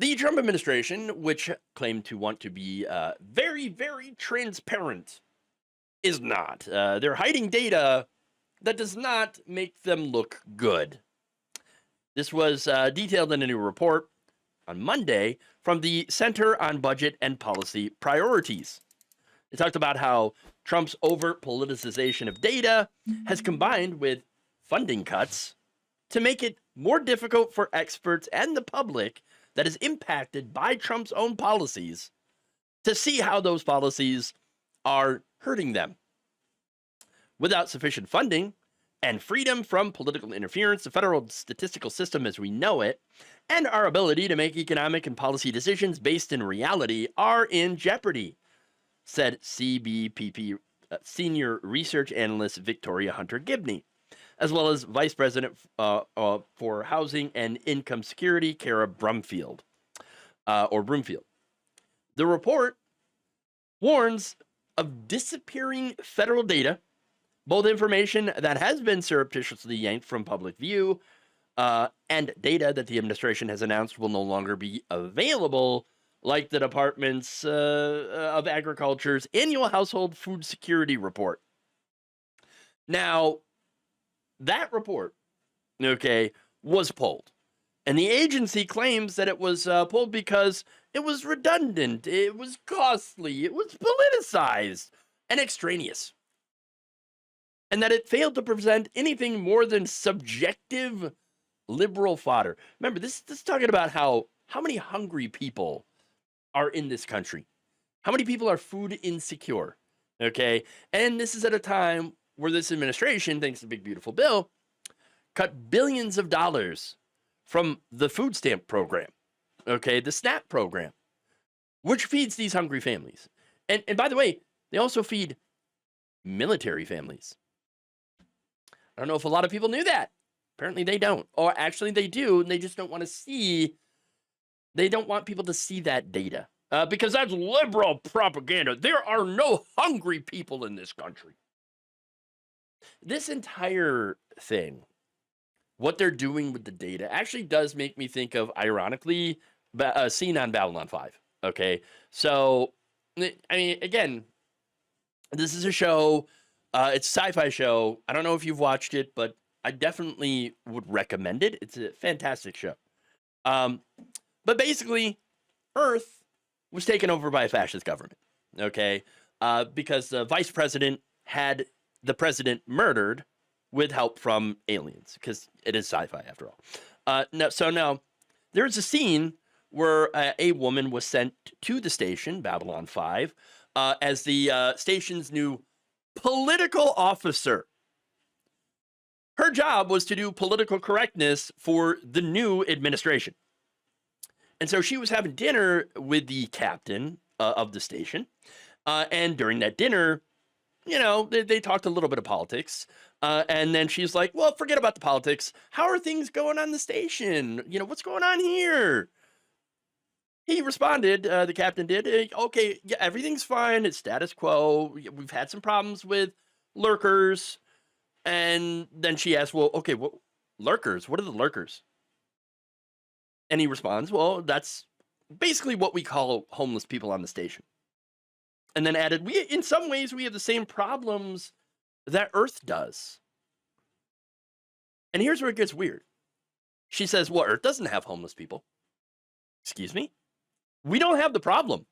The Trump administration, which claimed to want to be very, very transparent, is not. They're hiding data that does not make them look good. This was detailed in a new report on Monday from the Center on Budget and Policy Priorities. It talked about how Trump's overt politicization of data has combined with funding cuts to make it more difficult for experts and the public that is impacted by Trump's own policies to see how those policies are hurting them. Without sufficient funding and freedom from political interference, the federal statistical system as we know it, and our ability to make economic and policy decisions based in reality are in jeopardy, said CBPP senior research analyst Victoria Hunter-Gibney, as well as Vice President for Housing and Income Security, Kara Broomfield. The report warns of disappearing federal data, both information that has been surreptitiously yanked from public view and data that the administration has announced will no longer be available, like the Department's of Agriculture's annual household food security report. Now, that report, was pulled. And the agency claims that it was pulled because it was redundant, it was costly, it was politicized and extraneous. And that it failed to present anything more than subjective liberal fodder. Remember, this is talking about how many hungry people are in this country. How many people are food insecure, And this is at a time where this administration, thanks to the big, beautiful bill, cut billions of dollars from the food stamp program, the SNAP program, which feeds these hungry families. And by the way, they also feed military families. I don't know if a lot of people knew that. Apparently they don't. Or actually they do, and they just don't want to see, they don't want people to see that data. Because that's liberal propaganda. There are no hungry people in this country. This entire thing, what they're doing with the data, actually does make me think of, ironically, a scene on Babylon 5. So, I mean, again, this is a show, it's a sci-fi show. I don't know if you've watched it, but I definitely would recommend it. It's a fantastic show. But basically, Earth was taken over by a fascist government, because the vice president had the president murdered with help from aliens, because it is sci-fi after all. Now, there's a scene where a woman was sent to the station, Babylon 5, as the station's new political officer. Her job was to do political correctness for the new administration. And so she was having dinner with the captain of the station. And during that dinner, they talked a little bit of politics. And then she's like, well, forget about the politics. How are things going on the station? What's going on here? He responded, the captain did, okay, yeah, everything's fine. It's status quo. We've had some problems with lurkers. And then she asked, well, okay, what lurkers? What are the lurkers? And he responds, well, that's basically what we call homeless people on the station. And then added, in some ways, we have the same problems that Earth does. And here's where it gets weird. She says, well, Earth doesn't have homeless people. Excuse me? We don't have the problem.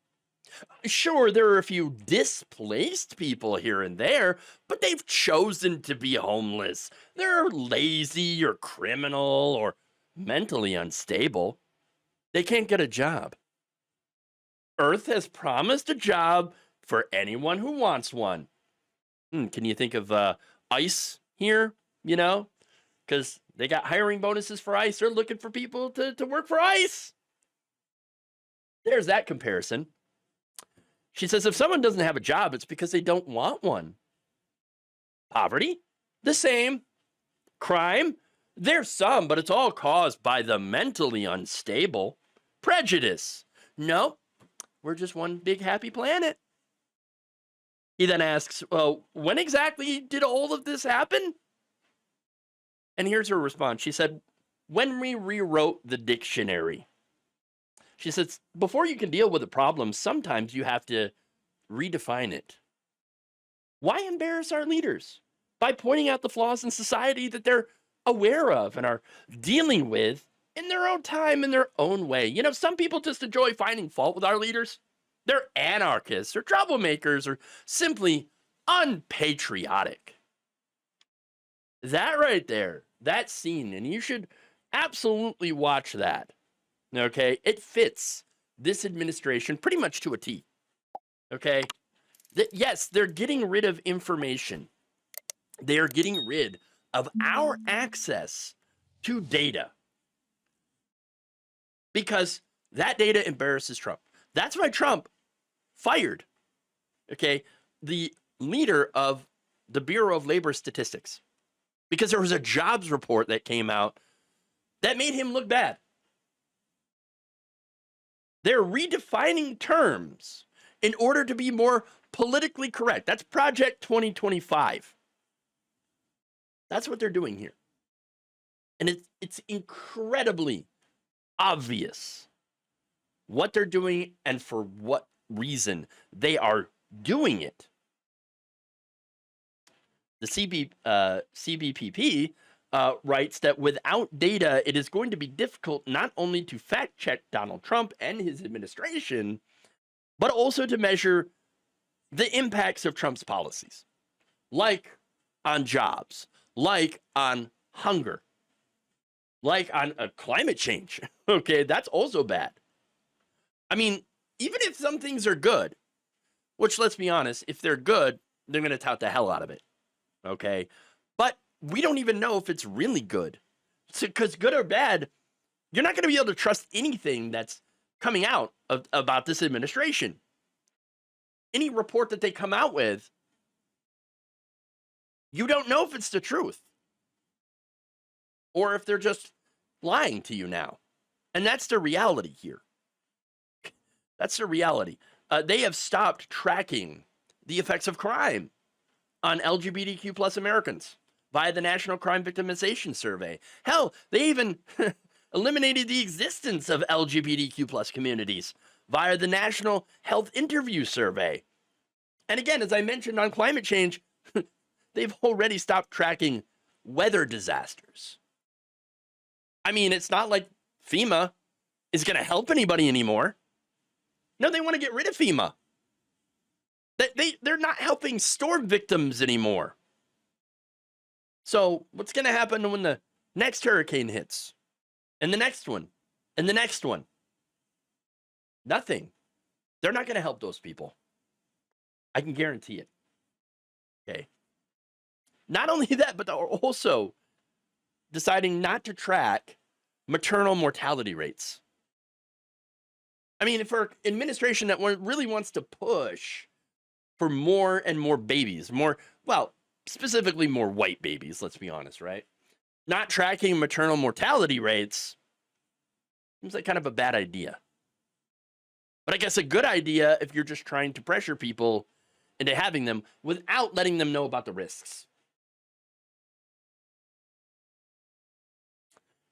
Sure, there are a few displaced people here and there, but they've chosen to be homeless. They're lazy or criminal or mentally unstable. They can't get a job. Earth has promised a job for anyone who wants one. Can you think of ICE here? Because they got hiring bonuses for ICE. They're looking for people to work for ICE. There's that comparison. She says if someone doesn't have a job, it's because they don't want one. Poverty? The same. Crime? There's some, but it's all caused by the mentally unstable. Prejudice? No, we're just one big happy planet. He then asks, well, when exactly did all of this happen? And here's her response. She said, when we rewrote the dictionary. She says, before you can deal with a problem, sometimes you have to redefine it. Why embarrass our leaders? By pointing out the flaws in society that they're aware of and are dealing with in their own time, in their own way. You know, some people just enjoy finding fault with our leaders. They're anarchists or troublemakers or simply unpatriotic. That right there, that scene, and you should absolutely watch that. Okay, it fits this administration pretty much to a T. Okay, yes, they're getting rid of information. They are getting rid of our access to data because that data embarrasses Trump. That's why Trump fired, okay, the leader of the Bureau of Labor Statistics, because there was a jobs report that came out that made him look bad. They're redefining terms in order to be more politically correct. That's Project 2025. That's what they're doing here. And it's incredibly obvious what they're doing and for what reason they are doing it. The CBPP writes that without data, it is going to be difficult not only to fact check Donald Trump and his administration, but also to measure the impacts of Trump's policies, like on jobs, like on hunger, like on climate change. Okay, that's also bad. I mean, even if some things are good, which, let's be honest, if they're good, they're going to tout the hell out of it. Okay, but we don't even know if it's really good. Because good or bad, you're not going to be able to trust anything that's coming out about this administration. Any report that they come out with, you don't know if it's the truth or if they're just lying to you now. And that's the reality here. That's the reality. They have stopped tracking the effects of crime on LGBTQ plus Americans via the National Crime Victimization Survey. Hell, they even eliminated the existence of LGBTQ plus communities via the National Health Interview Survey. And again, as I mentioned on climate change, they've already stopped tracking weather disasters. I mean, it's not like FEMA is going to help anybody anymore. No, they want to get rid of FEMA. They're not helping storm victims anymore. So what's going to happen when the next hurricane hits? And the next one? And the next one? Nothing. They're not going to help those people. I can guarantee it. Okay. Not only that, but they're also deciding not to track maternal mortality rates. I mean, for an administration that really wants to push for more and more babies, specifically more white babies, let's be honest, right? Not tracking maternal mortality rates seems like kind of a bad idea. But I guess a good idea if you're just trying to pressure people into having them without letting them know about the risks.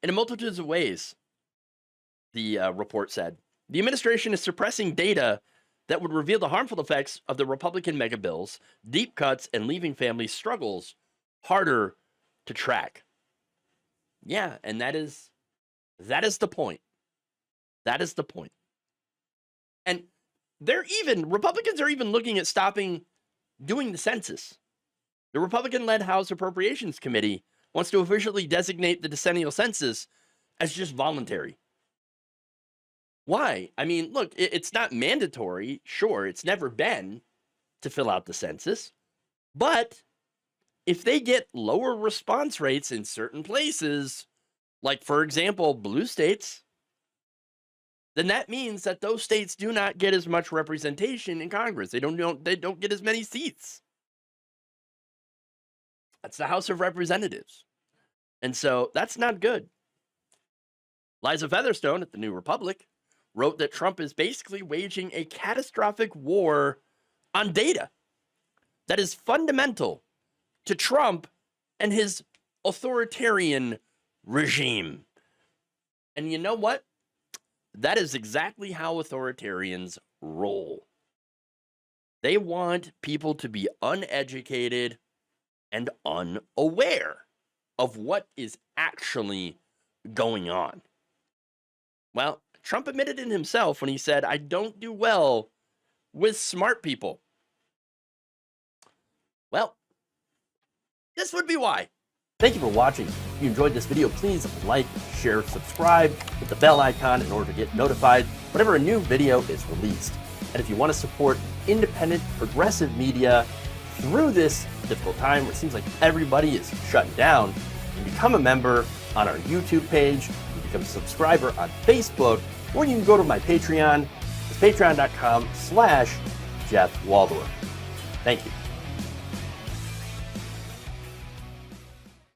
In a multitude of ways, the report said, the administration is suppressing data that would reveal the harmful effects of the Republican mega bills, deep cuts, and leaving families' struggles harder to track. Yeah, and that is the point. That is the point. And Republicans are even looking at stopping doing the census. The Republican-led House Appropriations Committee wants to officially designate the decennial census as just voluntary. Why? I mean, look, it's not mandatory. Sure, it's never been to fill out the census. But if they get lower response rates in certain places, like, for example, blue states, then that means that those states do not get as much representation in Congress. They don't get as many seats. That's the House of Representatives. And so that's not good. Liza Featherstone at the New Republic wrote that Trump is basically waging a catastrophic war on data that is fundamental to Trump and his authoritarian regime. And you know what? that is exactly how authoritarians roll. They want people to be uneducated and unaware of what is actually going on. Well, Trump admitted it himself when he said, "I don't do well with smart people." Well, this would be why. Thank you for watching. If you enjoyed this video, please like, share, subscribe, hit the bell icon in order to get notified whenever a new video is released. And if you want to support independent, progressive media through this difficult time where it seems like everybody is shutting down, you can become a member on our YouTube page, you can become a subscriber on Facebook, or you can go to my Patreon. It's patreon.com/Jeff Waldorf. Thank you.